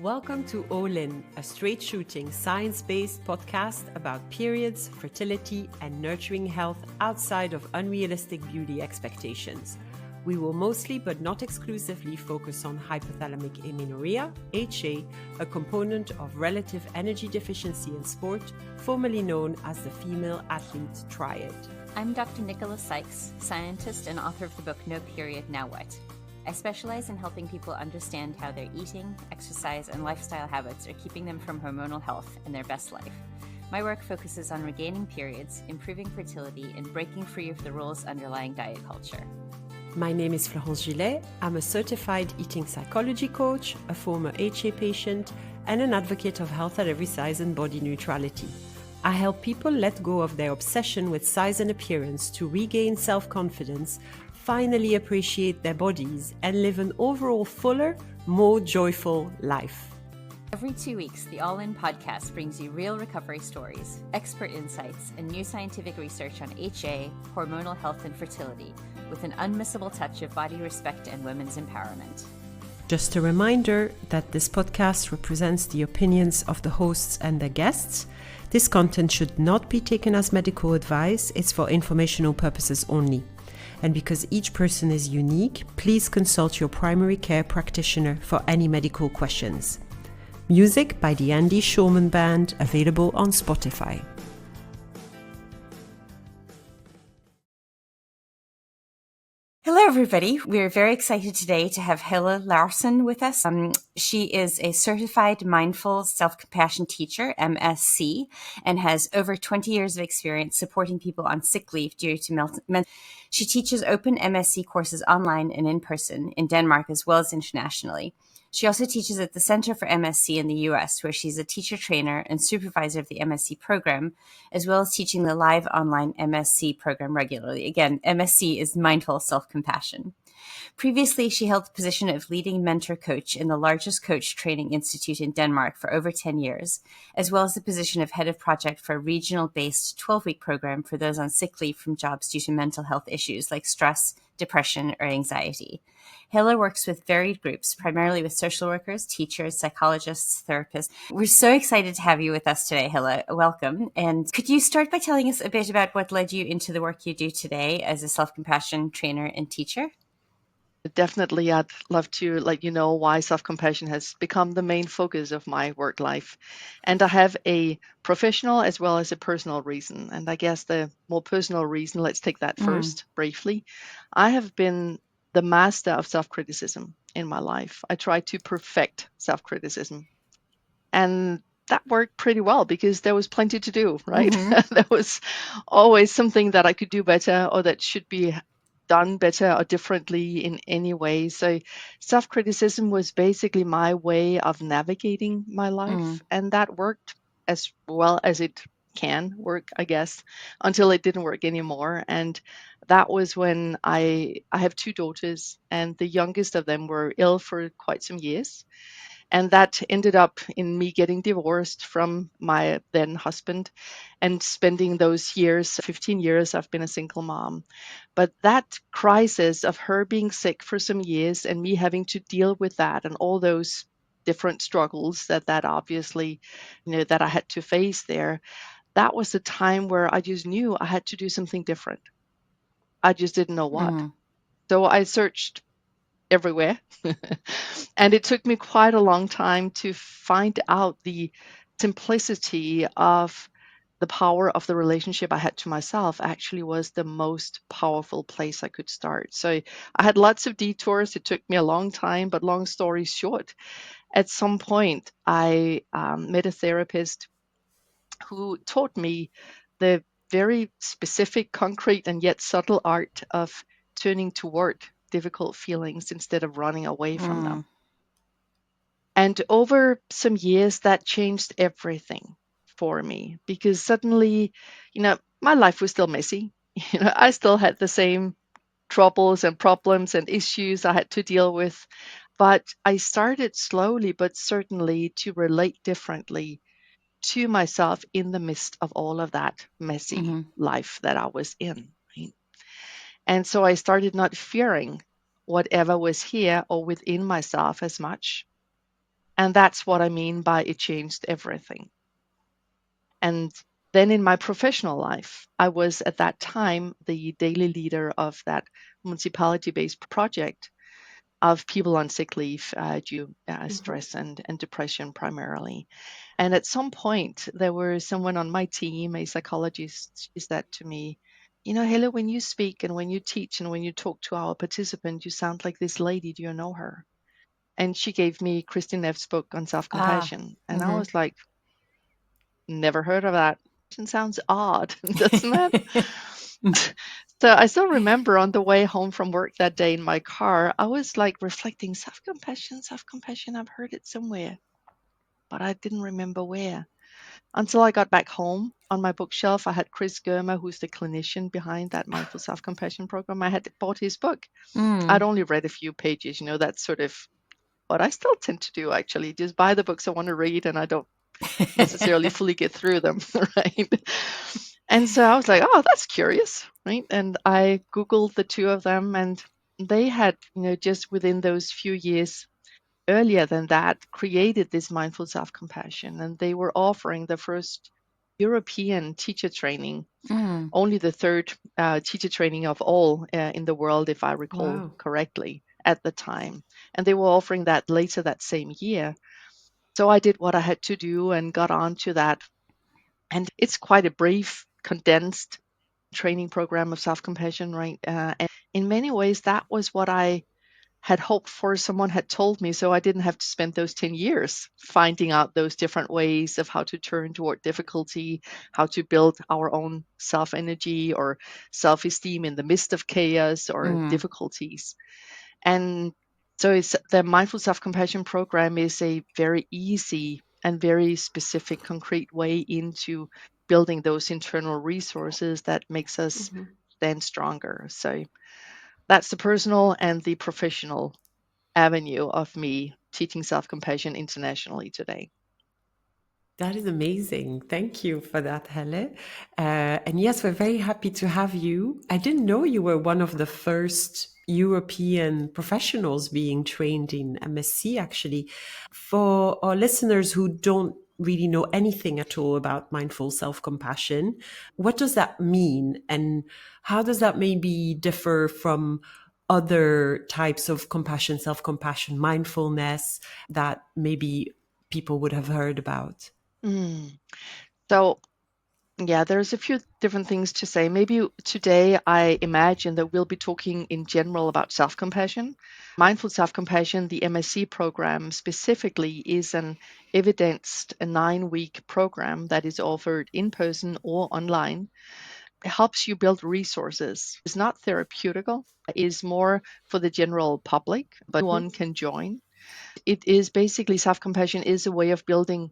Welcome to All In, a straight-shooting, science-based podcast about periods, fertility, and nurturing health outside of unrealistic beauty expectations. We will mostly, but not exclusively, focus on hypothalamic amenorrhea, HA, a component of relative energy deficiency in sport, formerly known as the female athlete triad. I'm Dr. Nicola Sykes, scientist and author of the book No Period, Now What? I specialize in helping people understand how their eating, exercise, and lifestyle habits are keeping them from hormonal health and their best life. My work focuses on regaining periods, improving fertility, and breaking free of the rules underlying diet culture. My name is Florence Gillet. I'm a certified eating psychology coach, a former HA patient, and an advocate of health at every size and body neutrality. I help people let go of their obsession with size and appearance to regain self-confidence, finally appreciate their bodies, and live an overall fuller, more joyful life. Every 2 weeks, the All In podcast brings you real recovery stories, expert insights, and new scientific research on HA, hormonal health, and fertility, with an unmissable touch of body respect and women's empowerment. Just a reminder that this podcast represents the opinions of the hosts and their guests. This content should not be taken as medical advice. It's for informational purposes only. And because each person is unique, please consult your primary care practitioner for any medical questions. Music by the Andy Shulman Band, available on Spotify. Hello, everybody. We're very excited today to have Helle Laursen with us. She is a certified mindful self-compassion teacher, MSc, and has over 20 years of experience supporting people on sick leave due to mental. She teaches open MSc courses online and in person in Denmark as well as internationally. She also teaches at the Center for MSc in the US, where she's a teacher trainer and supervisor of the MSc program, as well as teaching the live online MSc program regularly. Again, MSc is mindful self-compassion. Previously, she held the position of leading mentor coach in the largest coach training institute in Denmark for over 10 years, as well as the position of head of project for a regional-based 12-week program for those on sick leave from jobs due to mental health issues like stress, depression, or anxiety. Helle works with varied groups, primarily with social workers, teachers, psychologists, therapists. We're so excited to have you with us today, Helle. Welcome. And could you start by telling us a bit about what led you into the work you do today as a self-compassion trainer and teacher? Definitely, I'd love to let you know why self-compassion has become the main focus of my work life. And I have a professional as well as a personal reason. And I guess the more personal reason, let's take that first briefly. I have been the master of self-criticism in my life. I tried to perfect self-criticism. And that worked pretty well because there was plenty to do, right? There was always something that I could do better or that should be done better or differently in any way. So self-criticism was basically my way of navigating my life. And that worked as well as it can work, I guess, until it didn't work anymore. And that was when I have two daughters, and the youngest of them were ill for quite some years. And that ended up in me getting divorced from my then husband and spending those years, 15 years, I've been a single mom. But that crisis of her being sick for some years and me having to deal with that and all those different struggles that obviously, that I had to face there, that was the time where I just knew I had to do something different. I just didn't know what. So I searched everywhere. And it took me quite a long time to find out the simplicity of the power of the relationship I had to myself actually was the most powerful place I could start. So I had lots of detours. It took me a long time, but long story short, at some point I met a therapist who taught me the very specific, concrete, and yet subtle art of turning toward difficult feelings instead of running away from them. And over some years, that changed everything for me because suddenly, my life was still messy. I still had the same troubles and problems and issues I had to deal with. But I started slowly but certainly to relate differently to myself in the midst of all of that messy life that I was in. Right? And so I started not fearing whatever was here or within myself as much. And that's what I mean by it changed everything. And then in my professional life, I was at that time the daily leader of that municipality based project of people on sick leave due stress and depression primarily. And at some point, there was someone on my team, a psychologist, she said to me, you know, Helle, when you speak and when you teach and when you talk to our participant, you sound like this lady. Do you know her? And she gave me Christine Neff's book on self Ah. compassion. And I was like, never heard of that. It sounds odd, doesn't it? So I still remember on the way home from work that day in my car, I was like reflecting self compassion, self compassion. I've heard it somewhere, but I didn't remember where. Until I got back home on my bookshelf, I had Chris Germer, who's the clinician behind that mindful self compassion program. I had bought his book. I'd only read a few pages, that's sort of what I still tend to do actually, just buy the books I want to read and I don't necessarily fully get through them, right? And so I was like, oh, that's curious, right? And I Googled the two of them, and they had, just within those few years earlier than that, created this mindful self compassion. And they were offering the first European teacher training, only the third teacher training of all in the world, if I recall Wow. correctly, at the time. And they were offering that later that same year. So I did what I had to do and got on to that. And it's quite a brief, condensed training program of self compassion, right? And in many ways, that was what I had hoped for. Someone had told me, so I didn't have to spend those 10 years finding out those different ways of how to turn toward difficulty, how to build our own self energy or self esteem in the midst of chaos or difficulties. And so the mindful self-compassion program is a very easy and very specific, concrete way into building those internal resources that makes us stand stronger. So that's the personal and the professional avenue of me teaching self-compassion internationally today. That is amazing. Thank you for that, Helle. And yes, we're very happy to have you. I didn't know you were one of the first European professionals being trained in MSc, actually. For our listeners who don't really know anything at all about mindful self compassion, what does that mean? And how does that maybe differ from other types of compassion, self compassion, mindfulness that maybe people would have heard about? Mm. So yeah, there's a few different things to say. Maybe today I imagine that we'll be talking in general about self compassion. Mindful self compassion, the MSc program specifically, is an evidenced 9-week program that is offered in person or online. It helps you build resources. It's not therapeutical, it is more for the general public, but anyone can join. It is basically self compassion is a way of building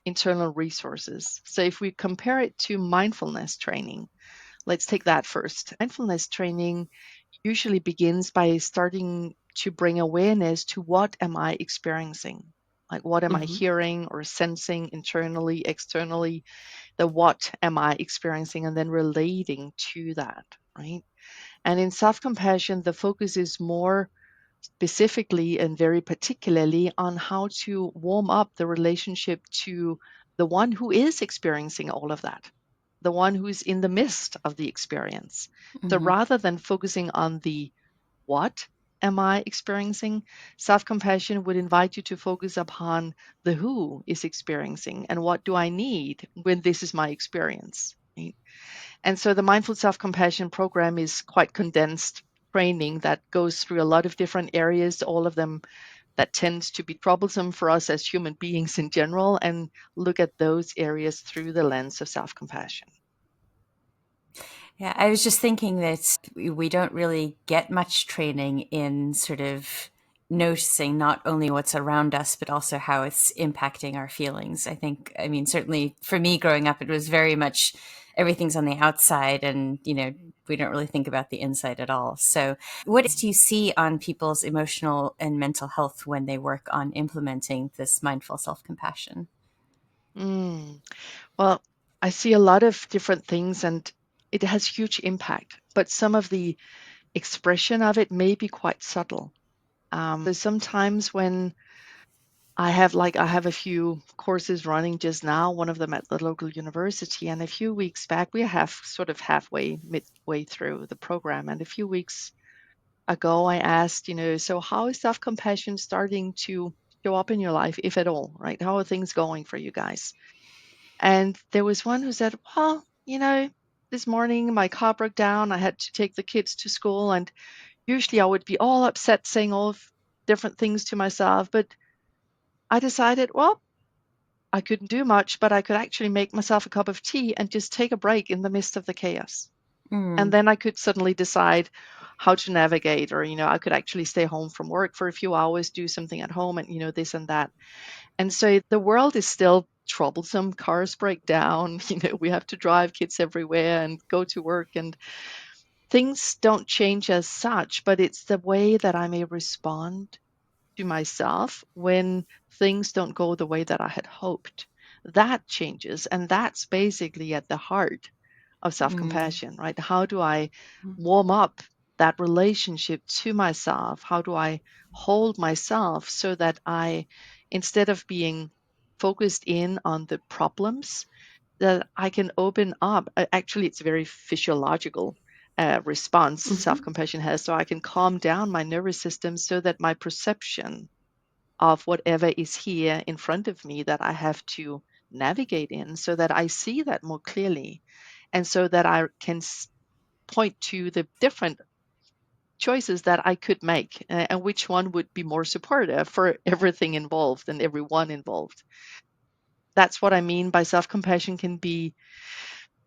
internal resources. So if we compare it to mindfulness training, let's take that first. Mindfulness training usually begins by starting to bring awareness to what am I experiencing? Like what am I hearing or sensing internally, externally? The what am I experiencing and then relating to that, right? And in self-compassion, the focus is more specifically and very particularly on how to warm up the relationship to the one who is experiencing all of that, the one who's in the midst of the experience. So rather than focusing on the what am I experiencing, self compassion would invite you to focus upon the who is experiencing and what do I need when this is my experience. Right? And so the mindful self compassion program is quite condensed training that goes through a lot of different areas, all of them that tends to be troublesome for us as human beings in general, and look at those areas through the lens of self compassion. Yeah, I was just thinking that we don't really get much training in sort of noticing not only what's around us, but also how it's impacting our feelings. I mean, certainly for me growing up, it was very much everything's on the outside and, we don't really think about the inside at all. So what do you see on people's emotional and mental health when they work on implementing this mindful self-compassion? Mm. Well, I see a lot of different things and it has huge impact, but some of the expression of it may be quite subtle. So sometimes when I have a few courses running just now, one of them at the local university, and a few weeks back we have sort of midway through the program, and a few weeks ago I asked, so how is self-compassion starting to show up in your life, if at all, right? How are things going for you guys? And there was one who said, well, this morning my car broke down. I had to take the kids to school, and usually I would be all upset saying all of different things to myself, but I decided, well, I couldn't do much, but I could actually make myself a cup of tea and just take a break in the midst of the chaos. And then I could suddenly decide how to navigate, or, I could actually stay home from work for a few hours, do something at home, and, this and that. And so the world is still troublesome. Cars break down, we have to drive kids everywhere and go to work, and things don't change as such, but it's the way that I may respond to myself when things don't go the way that I had hoped. That changes. And that's basically at the heart of self compassion, right? How do I warm up that relationship to myself? How do I hold myself so that instead of being focused in on the problems, that I can open up? Actually, it's a very physiological response self compassion has. So I can calm down my nervous system so that my perception of whatever is here in front of me that I have to navigate in, so that I see that more clearly, and so that I can point to the different choices that I could make, and which one would be more supportive for everything involved and everyone involved. That's what I mean by self compassion can be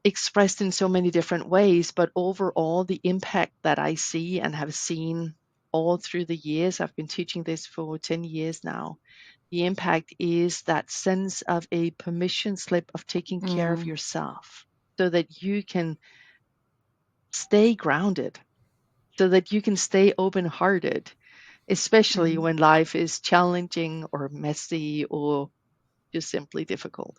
expressed in so many different ways, but overall, the impact that I see and have seen all through the years, I've been teaching this for 10 years now. The impact is that sense of a permission slip of taking care of yourself so that you can stay grounded, so that you can stay open hearted, especially when life is challenging or messy or just simply difficult.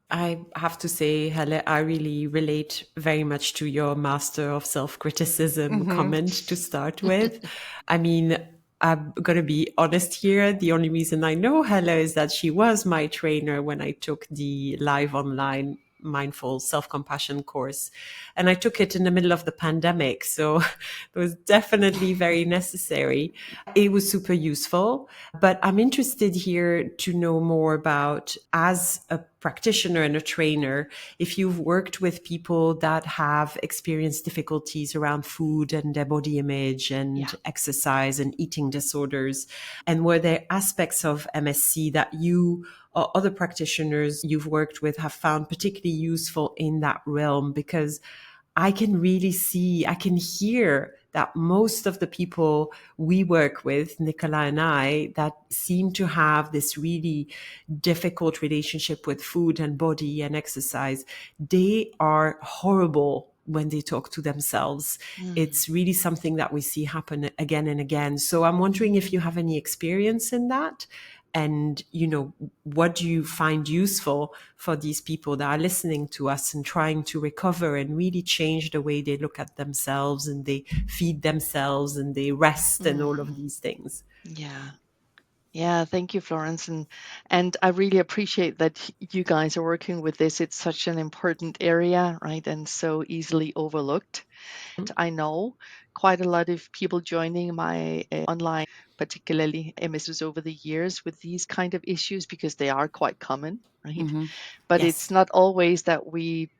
I have to say, Helle, I really relate very much to your master of self-criticism comment to start with. I mean, I'm going to be honest here. The only reason I know Helle is that she was my trainer when I took the live online mindful self-compassion course. And I took it in the middle of the pandemic. So it was definitely very necessary. It was super useful. But I'm interested here to know more about, as a practitioner and a trainer, if you've worked with people that have experienced difficulties around food and their body image and exercise and eating disorders, and were there aspects of MSC that you or other practitioners you've worked with have found particularly useful in that realm? Because I can really see, I can hear that most of the people we work with, Nicola and I, that seem to have this really difficult relationship with food and body and exercise, they are horrible when they talk to themselves. It's really something that we see happen again and again. So I'm wondering if you have any experience in that. And, what do you find useful for these people that are listening to us and trying to recover and really change the way they look at themselves and they feed themselves and they rest and all of these things? Yeah. Yeah, thank you, Florence. And I really appreciate that you guys are working with this. It's such an important area, right? And so easily overlooked. I know quite a lot of people joining my online, particularly MSs over the years with these kind of issues because they are quite common, right? But it's Yes. not always that we,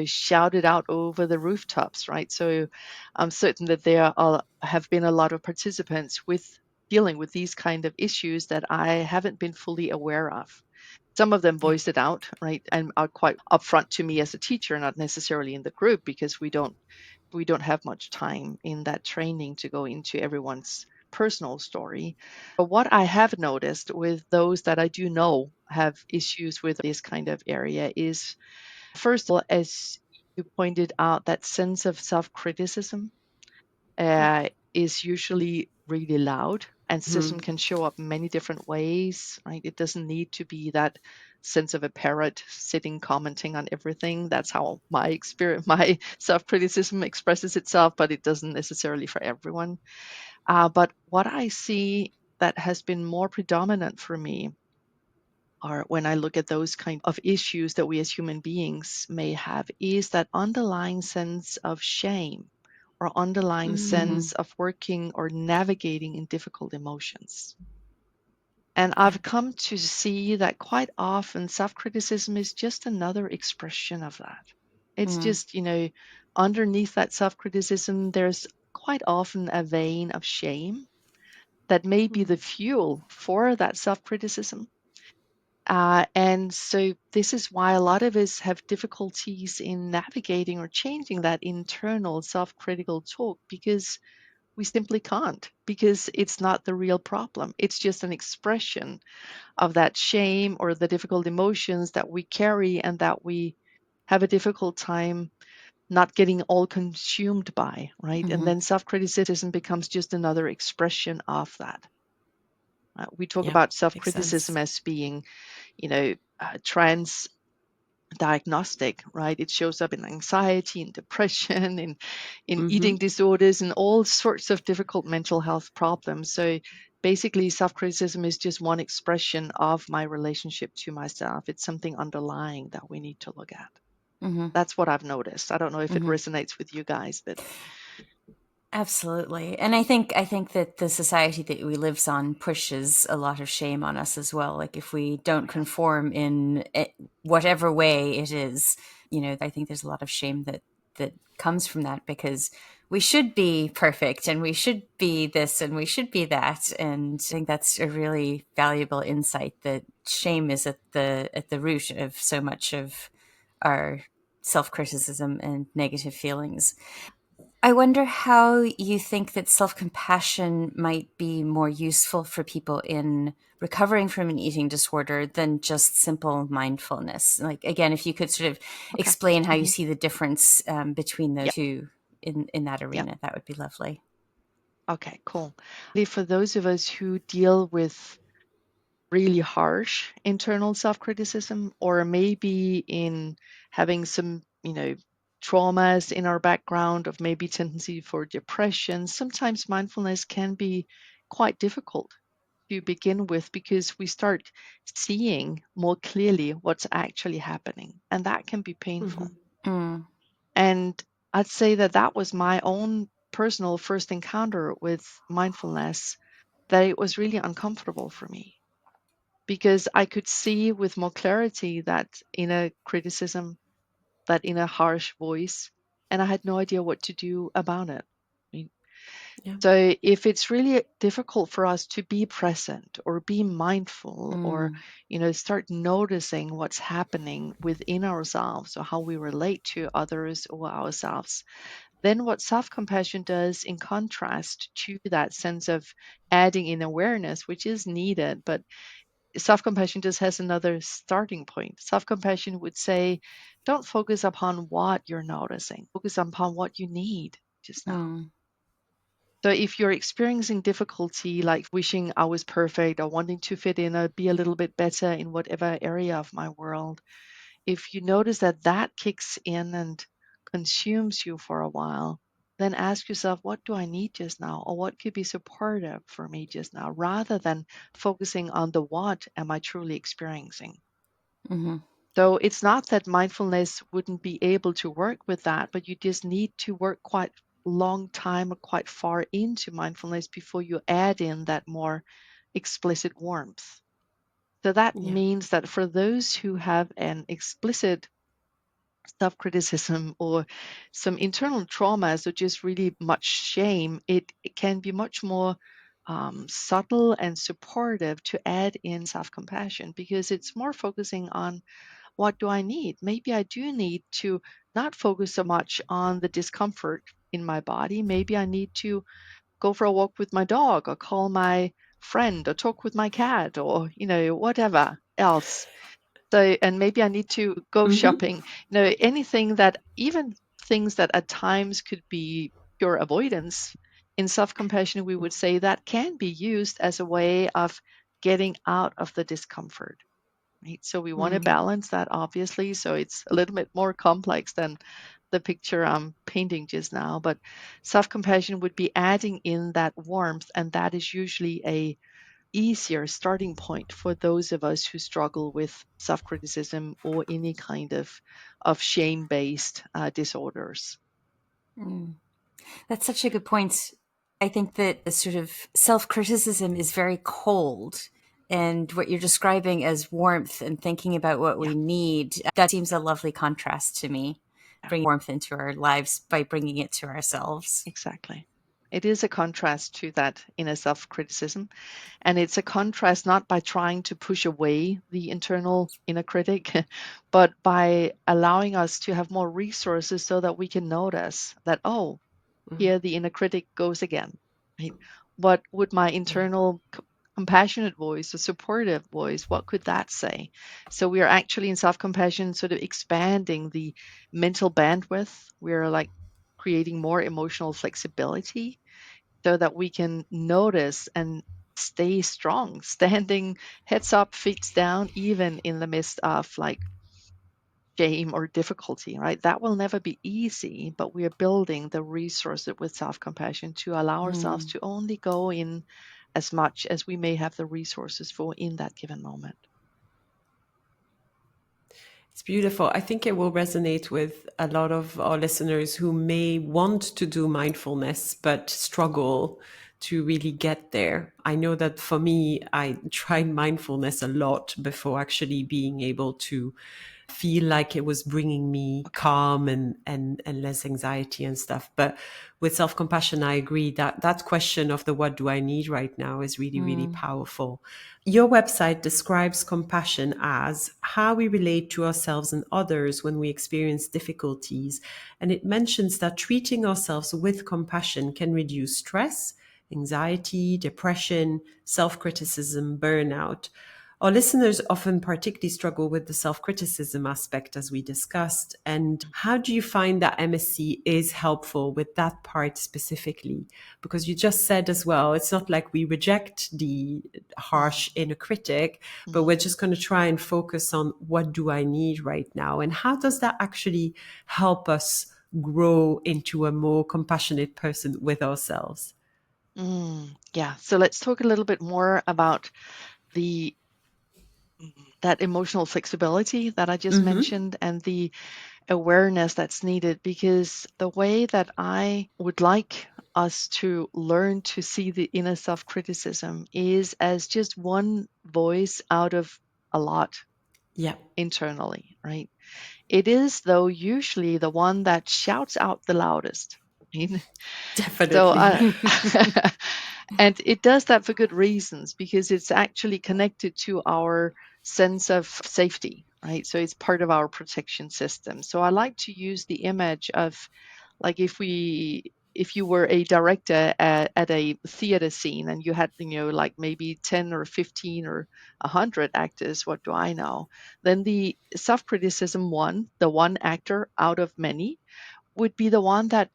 shout it out over the rooftops, right? So I'm certain that have been a lot of participants with dealing with these kind of issues that I haven't been fully aware of. Some of them Yeah. voice it out, right, and are quite upfront to me as a teacher, not necessarily in the group, because we don't have much time in that training to go into everyone's personal story. But what I have noticed with those that I do know have issues with this kind of area is, first of all, as you pointed out, that sense of self criticism is usually really loud, and criticism can show up many different ways, right? It doesn't need to be that sense of a parrot sitting commenting on everything. That's how my experience, my self criticism expresses itself, but it doesn't necessarily for everyone. But what I see that has been more predominant for me are when I look at those kind of issues that we as human beings may have is that underlying sense of shame or underlying sense of working or navigating in difficult emotions. And Yeah. I've come to see that quite often self-criticism is just another expression of that. It's just, underneath that self-criticism, there's quite often a vein of shame that may be the fuel for that self-criticism. And so this is why a lot of us have difficulties in navigating or changing that internal self-critical talk because we simply can't, because it's not the real problem. It's just an expression of that shame or the difficult emotions that we carry and that we have a difficult time not getting all consumed by, right? And then self-criticism becomes just another expression of that. We talk Yeah, about makes self-criticism sense. as being, trans diagnostic, right? It shows up in anxiety, in depression, in eating disorders, and all sorts of difficult mental health problems. So basically, self-criticism is just one expression of my relationship to myself. It's something underlying that we need to look at. That's what I've noticed. I don't know if it resonates with you guys, but Absolutely. And I think that the society that we lives on pushes a lot of shame on us as well. Like if we don't conform in whatever way it is, I think there's a lot of shame that comes from that because we should be perfect and we should be this and we should be that. And I think that's a really valuable insight that shame is at the root of so much of our self-criticism and negative feelings. I wonder how you think that self compassion might be more useful for people in recovering from an eating disorder than just simple mindfulness. Like, again, if you could sort of okay. explain how you hmm see the difference between the Yeah, two in that yeah. arena, that would be lovely. Okay, cool. For those of us who deal with really harsh internal self-criticism, or maybe in having some, traumas in our background of maybe tendency for depression, sometimes mindfulness can be quite difficult to begin with because we start seeing more clearly what's actually happening, and that can be painful. Mm, And I'd say that that was my own personal first encounter with mindfulness, that it was really uncomfortable for me because I could see with more clarity that inner criticism, that inner harsh voice, and I had no idea what to do about it. I mean, Yeah. so if it's really difficult for us to be present or be mindful or, mm, start noticing what's happening within ourselves or how we relate to others or ourselves, then what self-compassion does in contrast to that sense of adding in awareness, which is needed, but self-compassion just has another starting point. Self-compassion would say, don't focus upon what you're noticing, focus upon what you need just now. mm, So if you're experiencing difficulty, like wishing I was perfect or wanting to fit in or be a little bit better in whatever area of my world, if you notice that that kicks in and consumes you for a while, then ask yourself, what do I need just now? Or what could be supportive for me just now, rather than focusing on the what am I truly experiencing. mm, So it's not that mindfulness wouldn't be able to work with that, but you just need to work quite long time or quite far into mindfulness before you add in that more explicit warmth. So that Yeah. means that for those who have an explicit self criticism or some internal traumas or just really much shame, it can be much more subtle and supportive to add in self compassion because it's more focusing on what do I need? Maybe I do need to not focus so much on the discomfort in my body. Maybe I need to go for a walk with my dog or call my friend or talk with my cat or, whatever else. So, and maybe I need to go shopping, anything that, even things that at times could be pure avoidance. In self compassion, we would say that can be used as a way of getting out of the discomfort. Right? So we want to mm, balance that, obviously. So it's a little bit more complex than the picture I'm painting just now. But self compassion would be adding in that warmth, and that is usually a easier starting point for those of us who struggle with self-criticism or any kind of shame-based disorders. That's such a good point. I think that the sort of self-criticism is very cold, and what you're describing as warmth and thinking about what Yeah, we need, that seems a lovely contrast to me. yeah, Bring warmth into our lives by bringing it to ourselves. exactly. It is a contrast to that inner self-criticism. And it's a contrast not by trying to push away the internal inner critic, but by allowing us to have more resources so that we can notice that, oh, here the inner critic goes again. Right? What would my internal compassionate voice, a supportive voice, what could that say? So we are actually in self-compassion sort of expanding the mental bandwidth. We're like creating more emotional flexibility so that we can notice and stay strong, standing heads up, feet down, even in the midst of like shame or difficulty, right? That will never be easy, but we are building the resources with self compassion to allow ourselves to only go in as much as we may have the resources for in that given moment. It's beautiful. I think it will resonate with a lot of our listeners who may want to do mindfulness but struggle to really get there. I know that for me, I tried mindfulness a lot before actually being able to feel like it was bringing me Okay. calm and less anxiety and stuff. But with self-compassion, I agree that that question of the what do I need right now is really, really powerful. Your website describes compassion as how we relate to ourselves and others when we experience difficulties. And it mentions that treating ourselves with compassion can reduce stress, anxiety, depression, self-criticism, burnout. Our listeners often particularly struggle with the self criticism aspect, as we discussed. And how do you find that MSC is helpful with that part specifically? Because you just said as well, it's not like we reject the harsh inner critic, but we're just going to try and focus on what do I need right now? And how does that actually help us grow into a more compassionate person with ourselves? Yeah. So let's talk a little bit more about the that emotional flexibility that I just mentioned and the awareness that's needed, because the way that I would like us to learn to see the inner self criticism is as just one voice out of a lot Yeah, internally, right? It is, though, usually the one that shouts out the loudest. Right? So, definitely. and it does that for good reasons because it's actually connected to our sense of safety, right? So it's part of our protection system. So I like to use the image of like if you were a director at a theater scene and you had like maybe 10 or 15 or 100 actors, what do I know, then the self-criticism one, the one actor out of many, would be the one that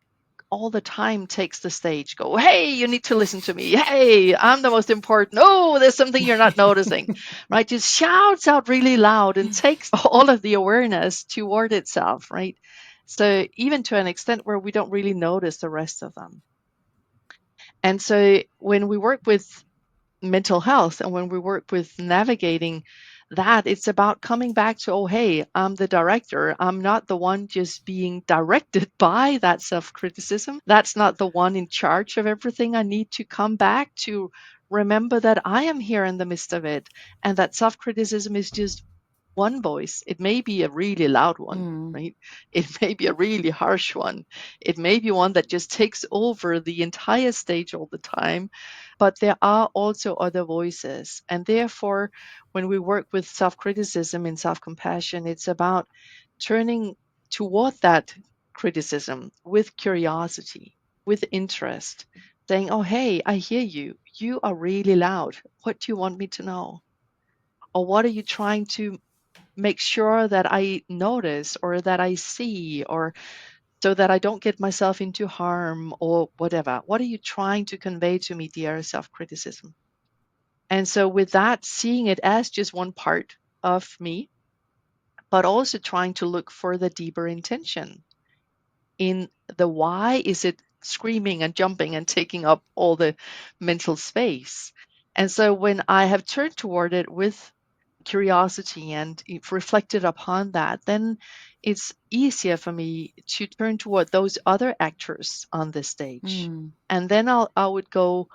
all the time takes the stage, go, hey, you need to listen to me, hey, I'm the most important, oh, there's something you're not noticing, right? Just shouts out really loud and takes all of the awareness toward itself, right? So even to an extent where we don't really notice the rest of them. And so when we work with mental health and when we work with navigating that, it's about coming back to, oh, hey, I'm the director. I'm not the one just being directed by that self criticism. That's not the one in charge of everything. I need to come back to remember that I am here in the midst of it and that self criticism is just one voice. It may be a really loud one, right? It may be a really harsh one. It may be one that just takes over the entire stage all the time. But there are also other voices. And therefore, when we work with self criticism and self compassion, it's about turning toward that criticism with curiosity, with interest, saying, oh, hey, I hear you. You are really loud. What do you want me to know? Or what are you trying to make sure that I notice or that I see, or so that I don't get myself into harm or whatever? What are you trying to convey to me, dear self criticism? And so, with that, seeing it as just one part of me, but also trying to look for the deeper intention in the why is it screaming and jumping and taking up all the mental space. And so when I have turned toward it with curiosity and reflected upon that, then it's easier for me to turn toward those other actors on the stage. And then I would go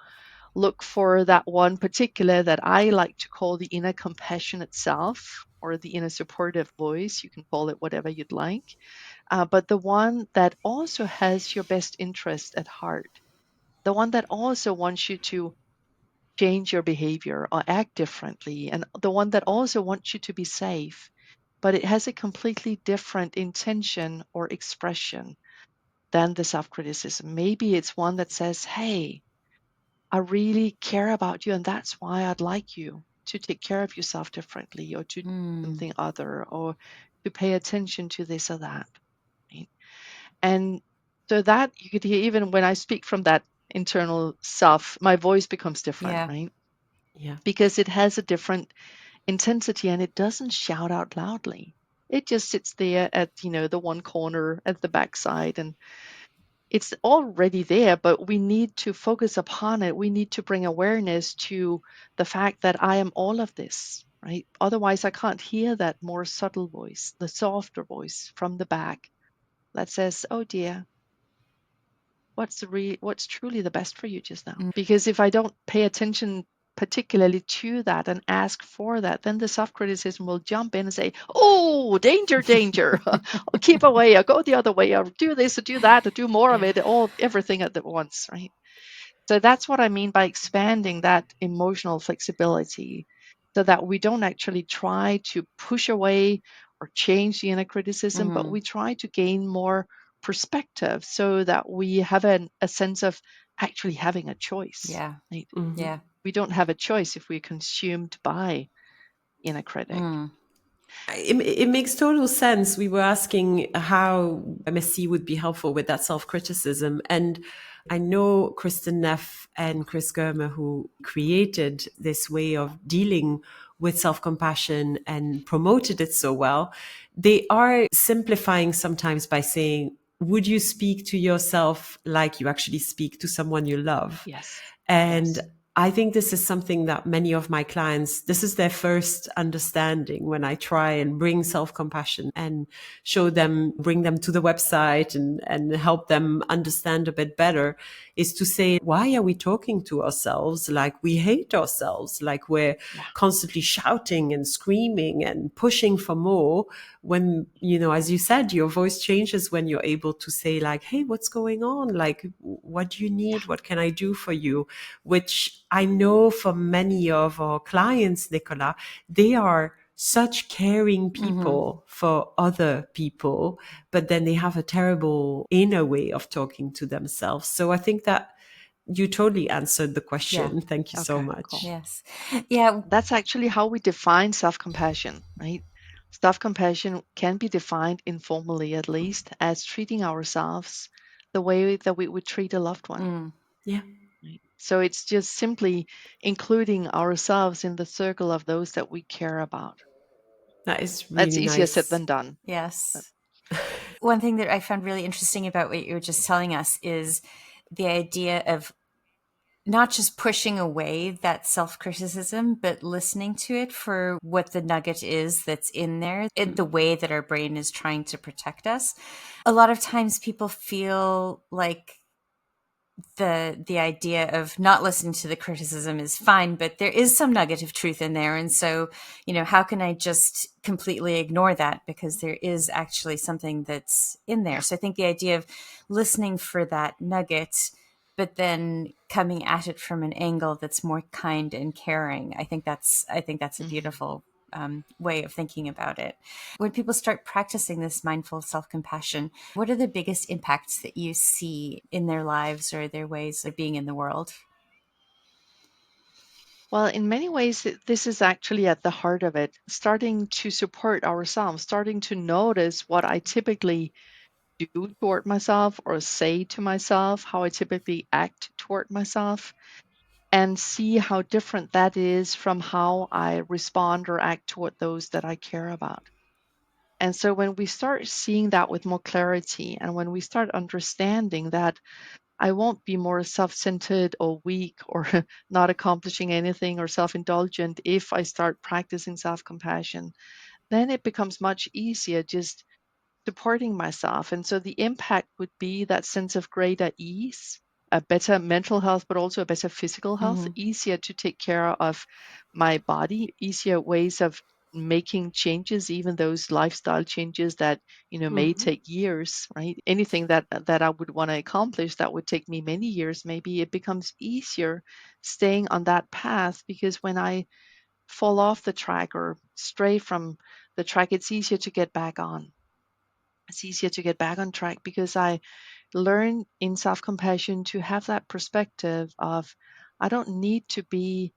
look for that one particular that I like to call the inner compassionate self or the inner supportive voice. You can call it whatever you'd like. But the one that also has your best interest at heart, the one that also wants you to change your behavior or act differently, and the one that also wants you to be safe, but it has a completely different intention or expression than the self criticism. Maybe it's one that says, hey, I really care about you, and that's why I'd like you to take care of yourself differently or to do something other or to pay attention to this or that. Right? And so that you could hear, even when I speak from that internal self, my voice becomes different, Yeah. right? Yeah. Because it has a different intensity and it doesn't shout out loudly. It just sits there at, the one corner at the backside, and it's already there, but we need to focus upon it. We need to bring awareness to the fact that I am all of this, right? Otherwise, I can't hear that more subtle voice, the softer voice from the back that says, "Oh dear, what's truly the best for you just now?" Because if I don't pay attention particularly to that and ask for that, then the self-criticism will jump in and say, "Oh, danger, danger! Or keep away, or go the other way, or do this, or do that, or do more of Yeah. it, everything at once," right? So that's what I mean by expanding that emotional flexibility, so that we don't actually try to push away or change the inner criticism, but we try to gain more perspective so that we have a sense of actually having a choice. Yeah. Right? Mhm. Yeah. We don't have a choice if we're consumed by inner critic. It makes total sense. We were asking how MSC would be helpful with that self criticism. And I know Kristen Neff and Chris Germer, who created this way of dealing with self compassion and promoted it so well, they are simplifying sometimes by saying, would you speak to yourself like you actually speak to someone you love? Yes. And Yes. I think this is something that many of my clients, this is their first understanding when I try and bring self-compassion and show them, bring them to the website and help them understand a bit better, is to say, why are we talking to ourselves like we hate ourselves, like we're Yeah. constantly shouting and screaming and pushing for more, when, as you said, your voice changes when you're able to say like, hey, what's going on? Like, what do you Yeah. need? What can I do for you? Which I know for many of our clients, Nicola, they are such caring people for other people, but then they have a terrible inner way of talking to themselves. So I think that you totally answered the Yeah. question. Thank you so Okay, cool. much. Yes. Yeah. That's actually how we define self-compassion, right? Self-compassion can be defined informally, at least, as treating ourselves the way that we would treat a loved one. Yeah, Right? So it's just simply including ourselves in the circle of those that we care about. that is That's really easier said nice. than done. But Yes. One thing that I found really interesting about what you were just telling us is the idea of not just pushing away that self criticism, but listening to it for what the nugget is that's in there, in the way that our brain is trying to protect us. A lot of times people feel like the idea of not listening to the criticism is fine, but there is some nugget of truth in there. And so, how can I just completely ignore that because there is actually something that's in there? yeah. So I think the idea of listening for that nugget, but then coming at it from an angle that's more kind and caring. I think that's a Mhm. beautiful way of thinking about it. When people start practicing this mindful self compassion, what are the biggest impacts that you see in their lives or their ways of being in the world? Well, in many ways, this is actually at the heart of it, starting to support ourselves, starting to notice what I typically do toward myself or say to myself, how I typically act toward myself, and see how different that is from how I respond or act toward those that I care about. And so when we start seeing that with more clarity, and when we start understanding that I won't be more self-centered or weak or not accomplishing anything or self-indulgent if I start practicing self-compassion. Then it becomes much easier just supporting myself. And so the impact would be that sense of greater ease, a better mental health, but also a better physical health, Mm-hmm. easier to take care of my body, easier ways of making changes, even those lifestyle changes that, may Mm-hmm. take years, right? Anything that I would want to accomplish that would take me many years, maybe it becomes easier staying on that path, because when I fall off the track or stray from the track, it's easier to get back on. It's easier to get back on track because I learn in self compassion to have that perspective of I don't need to be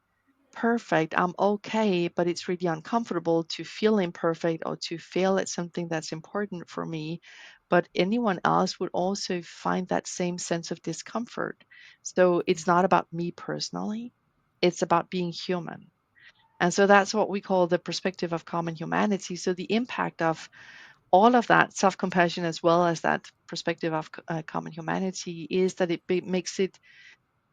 perfect. I'm okay, but it's really uncomfortable to feel imperfect or to fail at something that's important for me. But anyone else would also find that same sense of discomfort. So it's not about me personally, it's about being human. And so that's what we call the perspective of common humanity. So the impact of all of that self compassion, as well as that perspective of common humanity, is that it makes it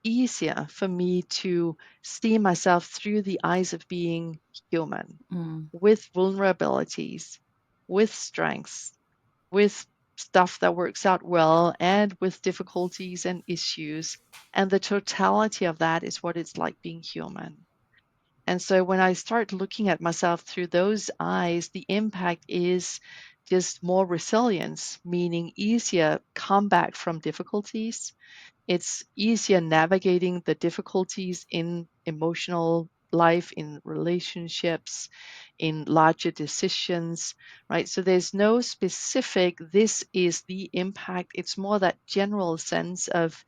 easier for me to see myself through the eyes of being human, Mm-hmm. with vulnerabilities, with strengths, with stuff that works out well, and with difficulties and issues. And the totality of that is what it's like being human. And so when I start looking at myself through those eyes, the impact is just more resilience, meaning easier comeback from difficulties. It's easier navigating the difficulties in emotional life, in relationships, in larger decisions, right? So there's no specific, this is the impact. It's more that general sense of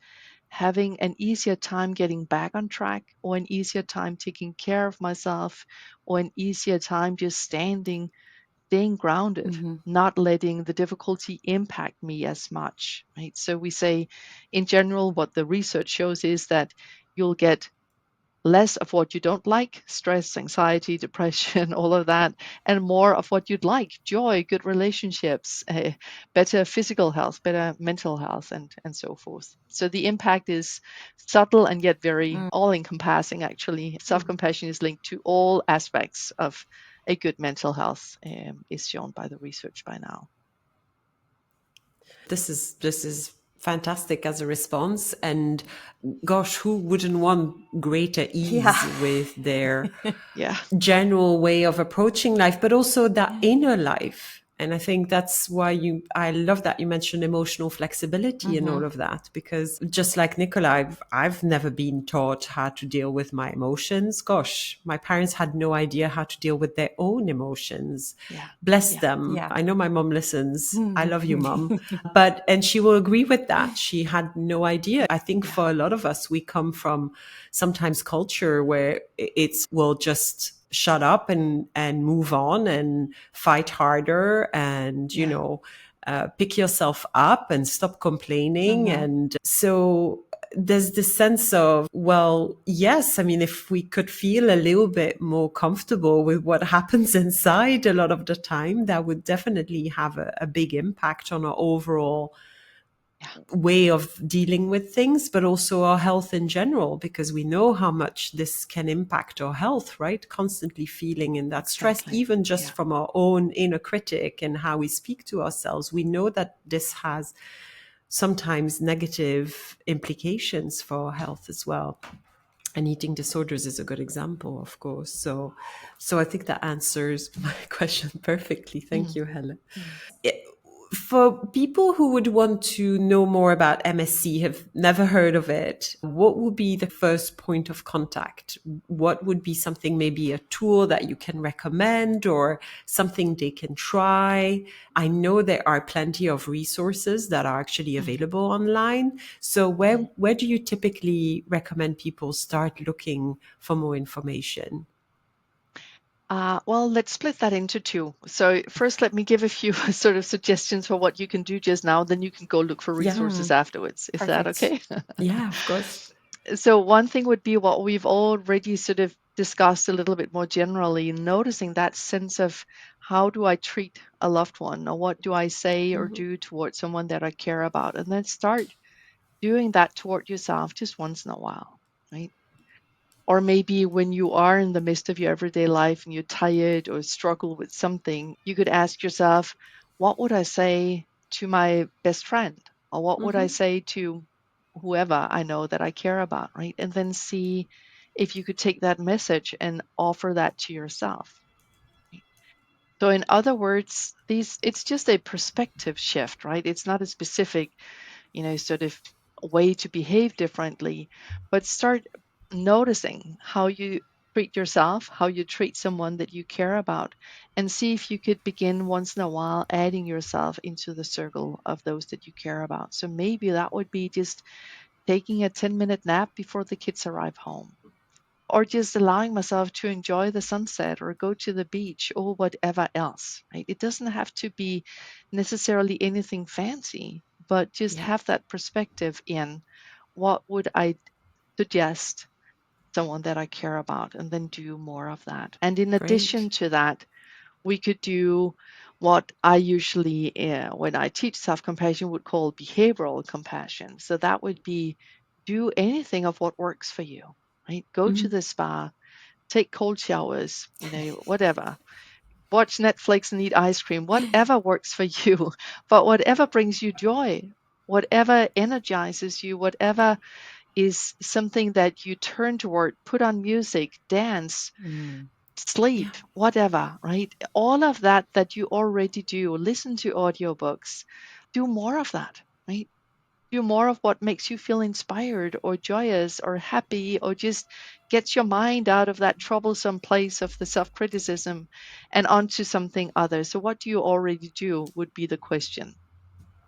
having an easier time getting back on track, or an easier time taking care of myself, or an easier time just staying grounded, Mm-hmm. not letting the difficulty impact me as much, right? So we say, in general, what the research shows is that you'll get less of what you don't like, stress, anxiety, depression, all of that, and more of what you'd like, joy, good relationships, better physical health, better mental health, and so forth. So the impact is subtle and yet very all encompassing, actually. Self compassion is linked to all aspects of a good mental health, is shown by the research by now. This is fantastic as a response, and gosh, who wouldn't want greater Yeah. ease with their Yeah. general way of approaching life, but also that inner life. And I think that's why I love that you mentioned emotional flexibility and all Mm-hmm. of that, because just like Nicola, I've never been taught how to deal with my emotions. Gosh, my parents had no idea how to deal with their own emotions. Yeah. Bless Yeah. them. Yeah. I know my mom listens. I love you, mom. And she will agree with that. She had no idea. I think Yeah. for a lot of us, we come from sometimes culture where it's, well, just shut up and move on and fight harder and, Yeah. pick yourself up and stop complaining. Mm-hmm. And so there's this sense of, well, yes, I mean, if we could feel a little bit more comfortable with what happens inside a lot of the time, that would definitely have a big impact on our overall Yeah. way of dealing with things, but also our health in general, because we know how much this can impact our health, right? Constantly feeling in that stress, Exactly. even just Yeah. from our own inner critic and how we speak to ourselves. We know that this has sometimes negative implications for our health as well. And eating disorders is a good example, of course. So I think that answers my question perfectly. Thank Mm. you, Helle. Mm. For people who would want to know more about MSC, have never heard of it, what would be the first point of contact? What would be something, maybe a tool that you can recommend or something they can try? I know there are plenty of resources that are actually Mm. available online. So Mm. where do you typically recommend people start looking for more information? Well, let's split that into two. So first, let me give a few sort of suggestions for what you can do just now. Then you can go look for Yeah. resources afterwards. Is that Perfect. okay? Yeah, of course. So one thing would be what we've already sort of discussed a little bit more generally, noticing that sense of how do I treat a loved one, or what do I say or do towards someone that I care about, and then start doing that toward yourself just once in a while, right? Or maybe when you are in the midst of your everyday life and you're tired or struggle with something, you could ask yourself, what would I say to my best friend? Or what would I say to whoever I know that I care about, right? And then see if you could take that message and offer that to yourself. Right? So in other words, it's just a perspective shift, right? It's not a specific, sort of way to behave differently, but start noticing how you treat yourself, how you treat someone that you care about, and see if you could begin once in a while adding yourself into the circle of those that you care about. So maybe that would be just taking a 10-minute nap before the kids arrive home, or just allowing myself to enjoy the sunset or go to the beach or whatever else, right? It doesn't have to be necessarily anything fancy, but just Yeah. have that perspective in what would I suggest someone that I care about, and then do more of that. And in Great. addition to that, we could do what I usually, when I teach self compassion, would call behavioral compassion. So that would be do anything of what works for you, right? Go to Mhm. the spa, take cold showers, whatever. Watch Netflix and eat ice cream, whatever works for you. But whatever brings you joy, whatever energizes you, whatever is something that you turn toward, put on music, dance, Yeah. sleep, whatever, right? All of that that you already do, listen to audiobooks, do more of that, right? Do more of what makes you feel inspired or joyous or happy, or just gets your mind out of that troublesome place of the self criticism and onto something other. So, what do you already do would be the question,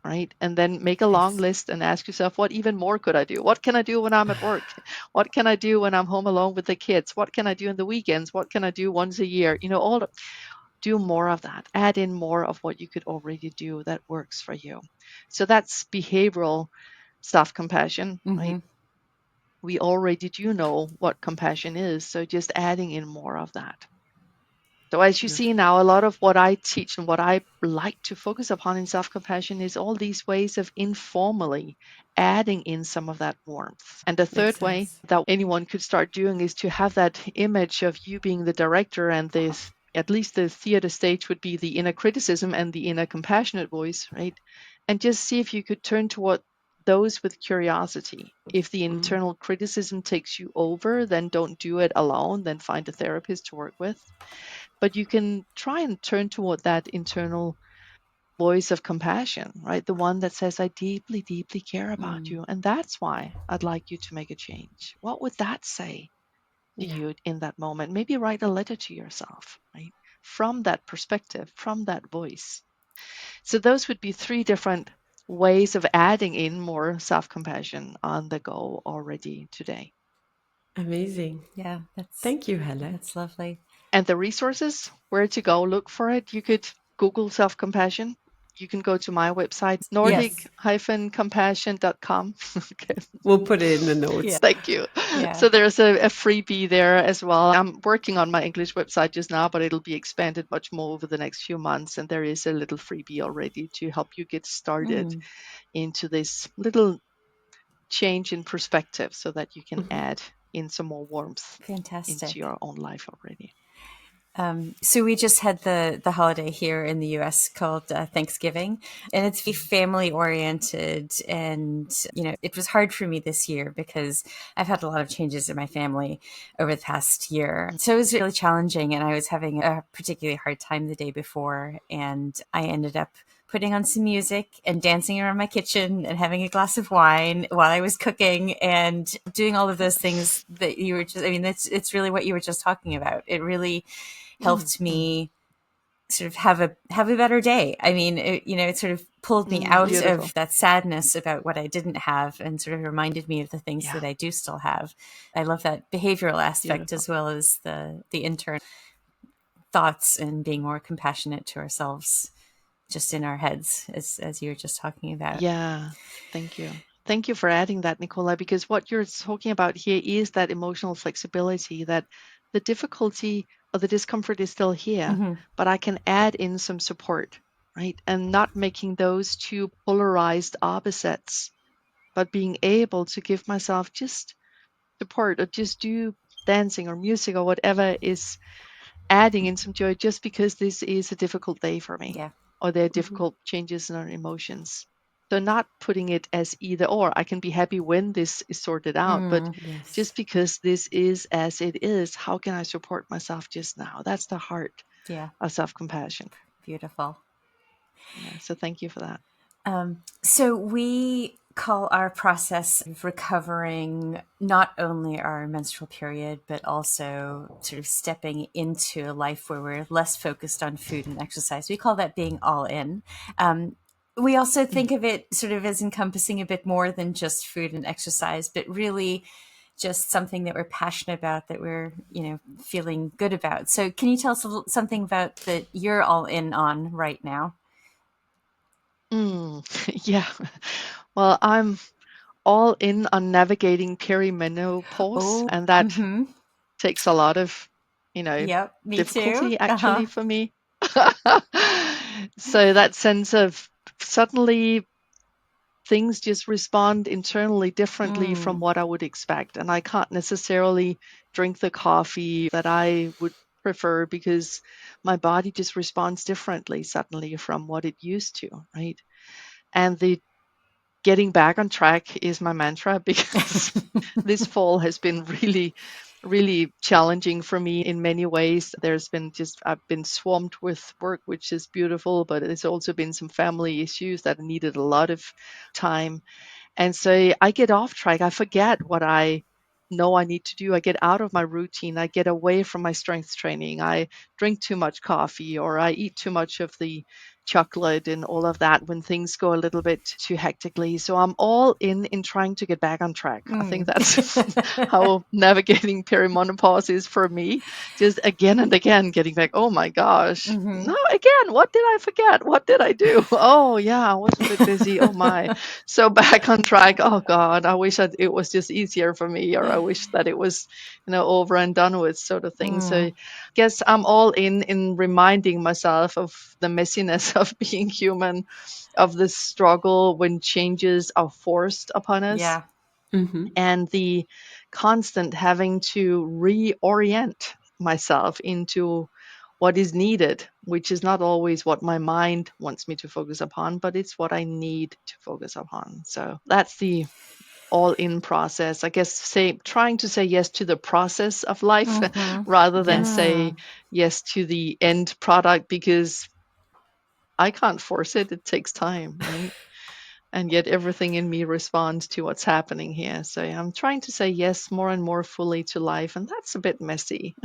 right? And then make a long Yes. list and ask yourself, what even more could I do? What can I do when I'm at work? What can I do when I'm home alone with the kids? What can I do in the weekends? What can I do once a year? Do more of that. Add in more of what you could already do that works for you. So that's behavioral self compassion, right? We already do know what compassion is. So just adding in more of that. So, as you see now, a lot of what I teach and what I like to focus upon in self compassion is all these ways of informally adding in some of that warmth. And the Makes third way sense. that anyone could start doing is to have that image of you being the director, and this, at least the theater stage would be the inner criticism and the inner compassionate voice, right? And just see if you could turn toward those with curiosity. If the internal criticism takes you over, then don't do it alone, then find a therapist to work with. But you can try and turn toward that internal voice of compassion, right? The one that says, I deeply, deeply care about you. And that's why I'd like you to make a change. What would that say to Yeah. you in that moment? Maybe write a letter to yourself, right? From that perspective, from that voice. So those would be three different ways of adding in more self compassion on the go already today. Amazing. Yeah, Thank you, Helle. that's lovely. And the resources, where to go look for it, you could Google self compassion. You can go to my website, Yes. nordic-compassion.com. Okay, We'll put it in the Yeah. notes. thank you. Yeah. So there's a freebie there as well. I'm working on my English website just now, but it'll be expanded much more over the next few months. And there is a little freebie already to help you get started into this little change in perspective so that you can add in some more warmth into Fantastic. your own life already. So we just had the holiday here in the U.S. called Thanksgiving, and it's family oriented. And it was hard for me this year because I've had a lot of changes in my family over the past year. So it was really challenging, and I was having a particularly hard time the day before, and I ended up putting on some music and dancing around my kitchen and having a glass of wine while I was cooking and doing all of those things that you were just, I mean, it's really what you were just talking about. It really helped me sort of have a better day. I mean, it sort of pulled me out Beautiful. of that sadness about what I didn't have and sort of reminded me of the things Yeah, that I do still have. I love that behavioral aspect beautiful. as well as the internal thoughts and being more compassionate to ourselves just in our heads, as you were just talking about. Yeah, thank you. Thank you for adding that, Nicola, because what you're talking about here is that emotional flexibility, that the difficulty or the discomfort is still here, but I can add in some support, right? And not making those two polarized opposites but being able to give myself just support or just do dancing or music or whatever is adding in some joy just because this is a difficult day for me Yeah. or there are difficult changes in our emotions. So not putting it as either or. I can be happy when this is sorted out, but Yes. just because this is as it is, how can I support myself just now? That's the heart Yeah. of self-compassion. Beautiful. Yeah, so thank you for that. So we call our process of recovering not only our menstrual period, but also sort of stepping into a life where we're less focused on food and exercise. We call that being all in. We also Mm. think of it sort of as encompassing a bit more than just food and exercise, but really just something that we're passionate about, that we're, feeling good about. So can you tell us something about that you're all in on right now? Yeah. Well, I'm all in on navigating perimenopause, Oh, and that mm-hmm. takes a lot of, you know, Yep, me too. difficulty Uh-huh. actually for me. So that sense of suddenly things just respond internally differently from what I would expect. And I can't necessarily drink the coffee that I would prefer because my body just responds differently suddenly from what it used to, right? And the getting back on track is my mantra because this fall has been really, really challenging for me in many ways. I've been swamped with work, which is beautiful, but there's also been some family issues that needed a lot of time. And so I get off track. I forget what I know I need to do. I get out of my routine. I get away from my strength training. I drink too much coffee or I eat too much of the chocolate and all of that when things go a little bit too hectically. So I'm all in trying to get back on track. I think that's how navigating perimenopause is for me. Just again and again getting back, oh my gosh. Mm-hmm. No, again, what did I forget? What did I do? Oh yeah, I was a bit busy. Oh my. So back on track. Oh God, I wish it was just easier for me, or I wish that it was, over and done with, sort of thing. So, guess I'm all in reminding myself of the messiness of being human, of the struggle when changes are forced upon us, Yeah. and the constant having to reorient myself into what is needed, which is not always what my mind wants me to focus upon, but it's what I need to focus upon. So that's the all in process. I guess trying to say yes to the process of life Mm-hmm. rather than Yes. say yes to the end product because I can't force it. It takes time, right? And yet everything in me responds to what's happening here. So I'm trying to say yes more and more fully to life, and that's a bit messy.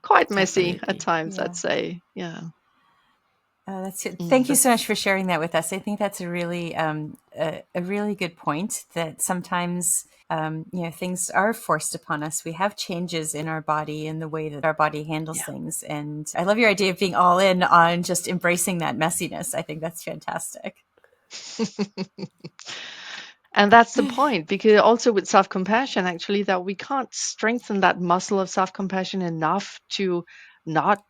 Quite messy at Definitely. times, I'd Yeah. say. Yeah. That's it. Thank you But so much for sharing that with us. I think that's a really a really good point, that sometimes things are forced upon us. We have changes in our body and the way that our body handles yeah. things. And I love your idea of being all in on just embracing that messiness. I think that's fantastic. And that's the point, because also with self compassion, actually, that we can't strengthen that muscle of self compassion enough to not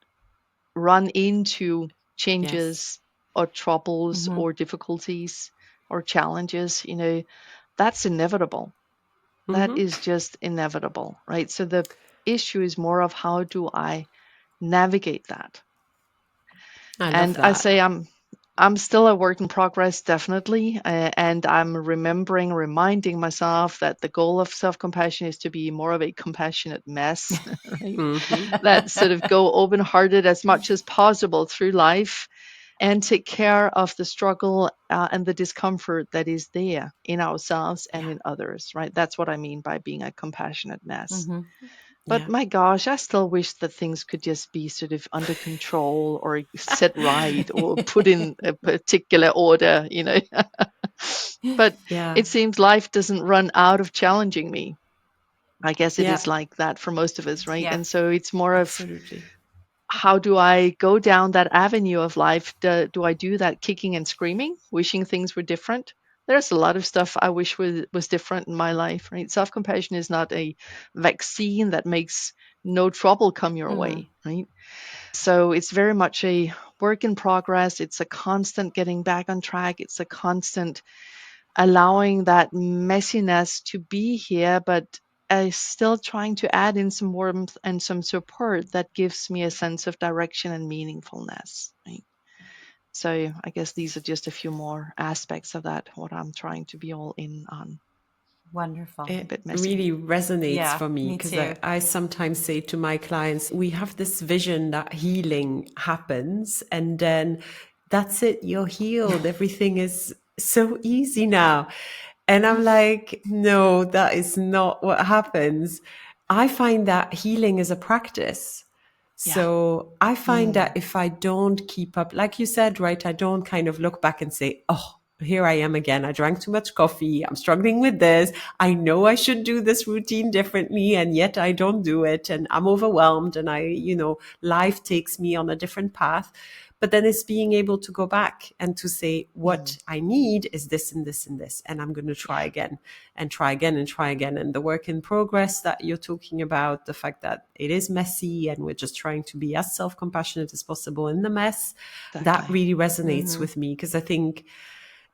run into Yes. changes or troubles Mm-hmm. or difficulties or challenges. That's inevitable. That is just inevitable, right? So the issue is more of how do I navigate that? I love And I that. say I'm still a work in progress, definitely, and I'm reminding myself that the goal of self-compassion is to be more of a compassionate mess, right? That sort of go open-hearted as much as possible through life and take care of the struggle and the discomfort that is there in ourselves and Yeah. in others, right? That's what I mean by being a compassionate mess. Mm-hmm. But Yeah. my gosh, I still wish that things could just be sort of under control or set right or put in a particular order. But Yeah. it seems life doesn't run out of challenging me. I guess it Yeah. is like that for most of us, right? Yeah. And so it's more of Absolutely. how do I go down that avenue of life? Do I do that kicking and screaming, wishing things were different? There's a lot of stuff I wish was different in my life, right? Self compassion is not a vaccine that makes no trouble come your way, right? So it's very much a work in progress. It's a constant getting back on track. It's a constant allowing that messiness to be here, but still trying to add in some warmth and some support that gives me a sense of direction and meaningfulness. Right? So I guess these are just a few more aspects of that, what I'm trying to be all in on. Wonderful. A It bit messy. really resonates Yeah, for me me because too. I sometimes say to my clients, we have this vision that healing happens and then that's it, you're healed. Everything is so easy now. And I'm like, no, that is not what happens. I find that healing is a practice. Yeah. So I find that if I don't keep up, like you said, right, I don't kind of look back and say, oh, here I am again. I drank too much coffee. I'm struggling with this. I know I should do this routine differently, and yet I don't do it. And I'm overwhelmed and life takes me on a different path. But then it's being able to go back and to say, what I need is this and this and this. And I'm going to try again and try again and try again. And the work in progress that you're talking about, the fact that it is messy and we're just trying to be as self-compassionate as possible in the mess, that Exactly. really resonates with me because I think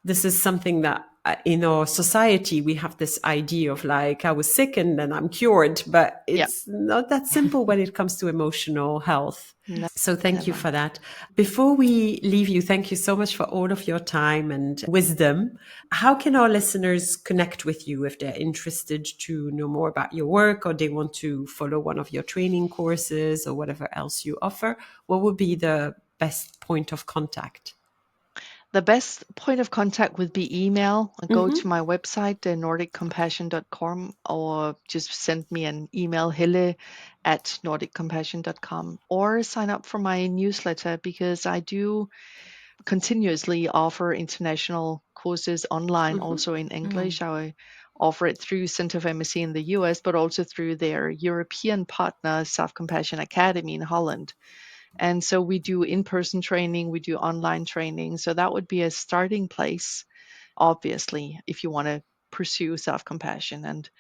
this is something that in our society, we have this idea of like, I was sick and then I'm cured, but it's not that simple when it comes to emotional health. No, So thank you never. for that. Before we leave you, thank you so much for all of your time and wisdom. How can our listeners connect with you if they're interested to know more about your work or they want to follow one of your training courses or whatever else you offer? What would be the best point of contact? The best point of contact would be email. Go to my website, nordiccompassion.com, or just send me an email, helle@nordiccompassion.com, or sign up for my newsletter because I do continuously offer international courses online, also in English. I offer it through Center for MSc in the US, but also through their European partner, Self Compassion Academy in Holland. And so we do in-person training, we do online training. So that would be a starting place, obviously, if you want to pursue self-compassion, and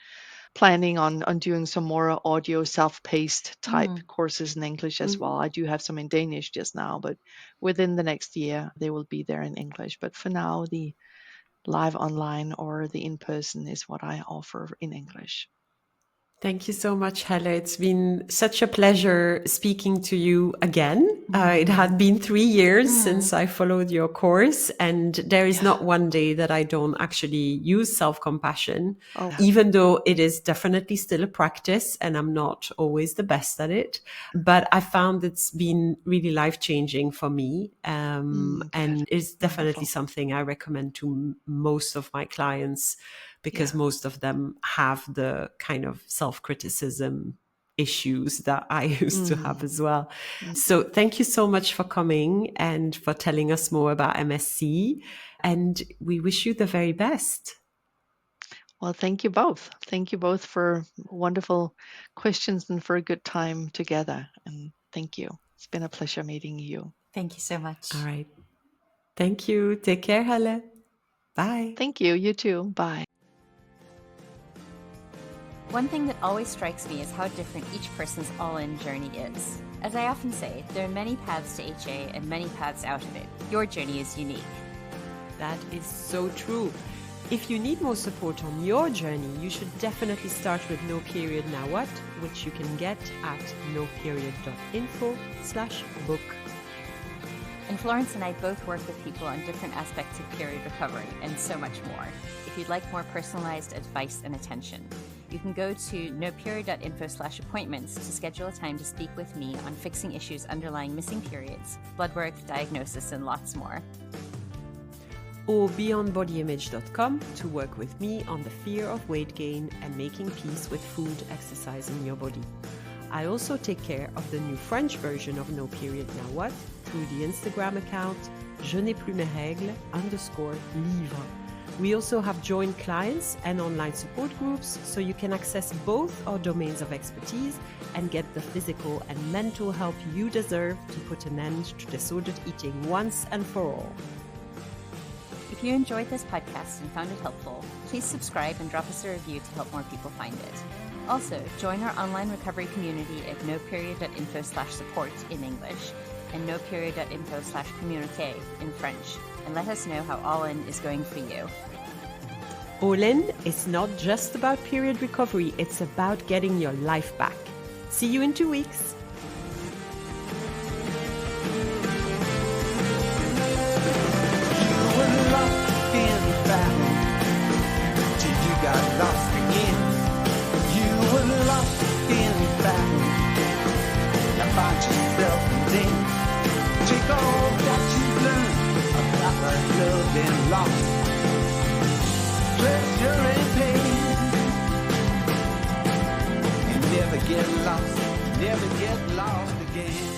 planning on doing some more audio self-paced type courses in English as well. I do have some in Danish just now, but within the next year they will be there in English. But for now, the live online or the in-person is what I offer in English. Thank you so much, Helle. It's been such a pleasure speaking to you again. It had been 3 years since I followed your course, and there is not one day that I don't actually use self-compassion, even though it is definitely still a practice and I'm not always the best at it. But I found it's been really life-changing for me, and it's definitely something I recommend to most of my clients because most of them have the kind of self-criticism issues that I used to have as well. So thank you so much for coming and for telling us more about MSc. And we wish you the very best. Well, thank you both. Thank you both for wonderful questions and for a good time together. And thank you. It's been a pleasure meeting you. Thank you so much. All right. Thank you. Take care, Helle. Bye. Thank you. You too. Bye. One thing that always strikes me is how different each person's all-in journey is. As I often say, there are many paths to HA and many paths out of it. Your journey is unique. That is so true. If you need more support on your journey, you should definitely start with No Period Now What, which you can get at noperiod.info/book. And Florence and I both work with people on different aspects of period recovery and so much more. If you'd like more personalized advice and attention, you can go to noperiod.info/appointments to schedule a time to speak with me on fixing issues underlying missing periods, blood work, diagnosis, and lots more. Or beyondbodyimage.com to work with me on the fear of weight gain and making peace with food, exercise in your body. I also take care of the new French version of No Period Now What through the Instagram account Je n'ai plus mes règles _livre. We also have joint clients and online support groups, so you can access both our domains of expertise and get the physical and mental help you deserve to put an end to disordered eating once and for all. If you enjoyed this podcast and found it helpful, please subscribe and drop us a review to help more people find it. Also, join our online recovery community at noperiod.info/support in English and noperiod.info/communique in French, and let us know how All In is going for you. All In is not just about period recovery, it's about getting your life back. See you in 2 weeks. You were lost in battle till you got lost again. You were lost in battle. Now find yourself and then take all that you learned about love and loss. Pleasure and pain, and never get lost again.